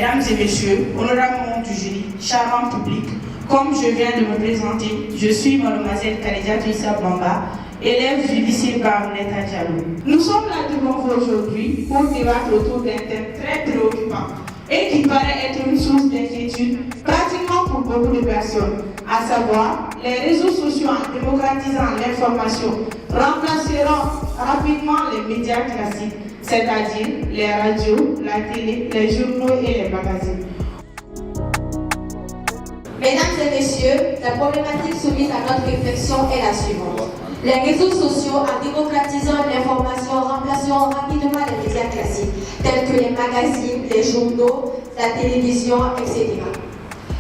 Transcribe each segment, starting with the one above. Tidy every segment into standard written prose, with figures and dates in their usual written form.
Mesdames et messieurs, honorables membres du jury, charmant public, comme je viens de me présenter, je suis mademoiselle Khadija Issa Bamba, élève du lycée Baouneta Diallo. Nous sommes là devant vous aujourd'hui pour débattre autour d'un thème très préoccupant et qui paraît être une source d'inquiétude pratiquement pour beaucoup de personnes, à savoir les réseaux sociaux en démocratisant l'information remplaceront rapidement les médias classiques, c'est-à-dire les radios, la télé, les journaux et les magazines. Mesdames et messieurs, la problématique soumise à notre réflexion est la suivante. Les réseaux sociaux, en démocratisant l'information, remplaceront rapidement les médias classiques, tels que les magazines, les journaux, la télévision, etc.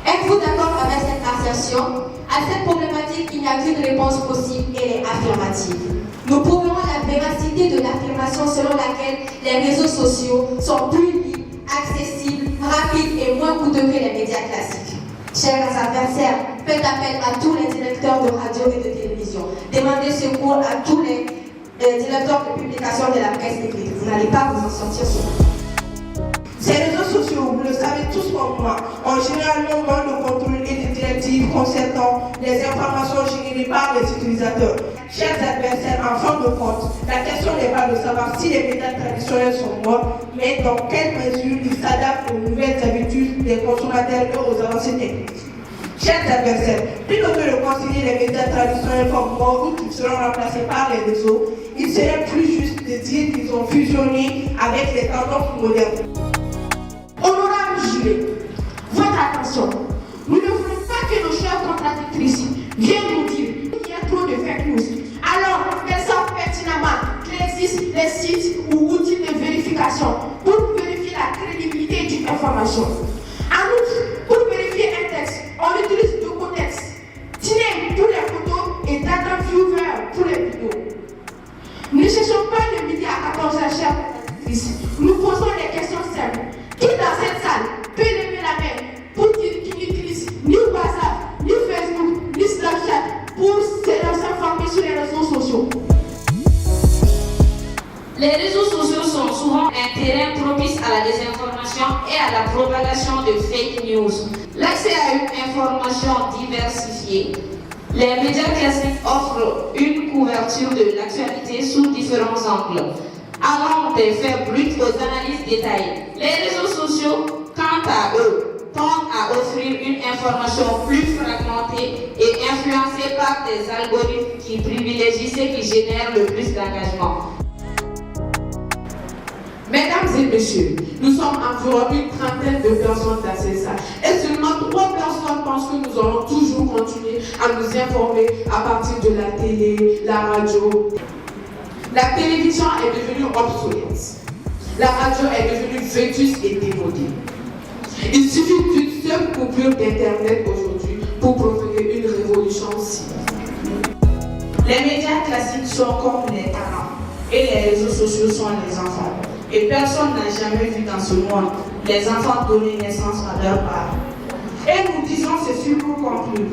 Êtes-vous d'accord avec cette assertion? À cette problématique, il n'y a qu'une réponse possible, elle est affirmative. Nous prouverons la véracité de l'affirmation selon laquelle les réseaux sociaux sont plus libres, accessibles, rapides et moins coûteux que les médias classiques. Chers adversaires, faites appel à tous les directeurs de radio et de télévision. Demandez secours à tous les directeurs de publication de la presse écrite. Vous n'allez pas vous en sortir seul. Ces réseaux sociaux, vous le savez tous comme moi, ont généralement moins de contrôle et de directives concernant les informations générées par les utilisateurs. Chers adversaires, en fin de compte, la question n'est pas de savoir si les médias traditionnels sont morts, mais dans quelle mesure ils s'adaptent aux nouvelles habitudes des consommateurs et aux avancées techniques. Chers adversaires, plutôt que de considérer les médias traditionnels comme morts ou qu'ils seront remplacés par les réseaux, il serait plus juste de dire qu'ils ont fusionné avec les tendances modernes. Honorable jury, votre attention. Nous ne voulons pas que nos chères contradictrices viennent nous dire qu'il y a trop de fake news. Alors, elles savent pertinemment qu'il existe des sites ou outils de vérification pour vérifier la crédibilité d'une information. En outre, pour vérifier un texte, on utilise deux contextes. Tinem pour les photos et Data Viewer pour les vidéos. Ne cherchons pas le midi à 14h, chères contradictrices. Nous posons des questions simples. Qui dans cette salle peut lever la main pour dire qu'il n'utilise ni WhatsApp, ni Facebook, ni Snapchat pour s'informer sur les réseaux sociaux? Les réseaux sociaux sont souvent un terrain propice à la désinformation et à la propagation de fake news. L'accès à une information diversifiée, les médias classiques offrent une couverture de l'actualité sous différents angles, allant des faits bruts aux analyses détaillées. Les réseaux sociaux, quant à eux, tendent à offrir une information plus fragmentée et influencée par des algorithmes qui privilégient ceux qui génèrent le plus d'engagement. Mesdames et messieurs, nous sommes environ une trentaine de personnes dans cette salle. Et seulement 3 personnes pensent que nous allons toujours continuer à nous informer à partir de la télé, la radio. La télévision est devenue obsolète. La radio est devenue vétuste et démodée. Il suffit d'une seule coupure d'Internet aujourd'hui pour provoquer une révolution civique. Les médias classiques sont comme les parents et les réseaux sociaux sont les enfants. Et personne n'a jamais vu dans ce monde les enfants donner naissance à leurs parents. Et nous disons ceci pour conclure.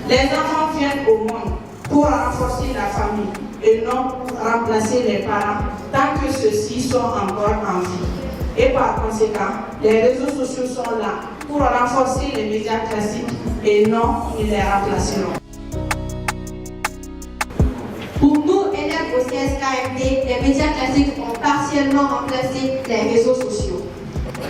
Les enfants viennent au monde pour renforcer la famille et non pour remplacer les parents tant que ceux-ci sont encore en vie. Et par conséquent, les réseaux sociaux sont là pour renforcer les médias classiques et non ils les remplaceront. Pour nous, élèves au CSKMD, les médias classiques ont partiellement remplacé les réseaux sociaux.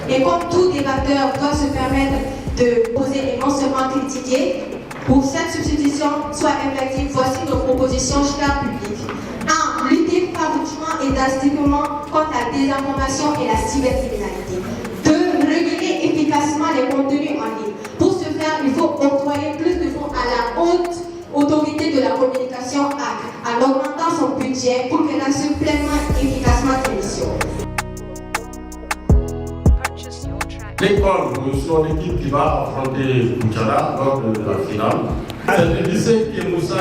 Et comme tout débatteur doit se permettre de poser et non seulement critiquer, pour cette substitution soit effective, voici nos propositions, chers publics. 1. Lutter farouchement et drastiquement contre la désinformation et la cybercriminalité. 2. Réguler efficacement les contenus en ligne. Pour ce faire, il faut octroyer plus de fonds à la haute autorité de la communication AC en augmentant son budget pour qu'elle assure pleinement et efficacement ses missions. L'école, nous sommes l'équipe qui va affronter Koutiara lors de la finale. C'est le lycée qui est Moussa.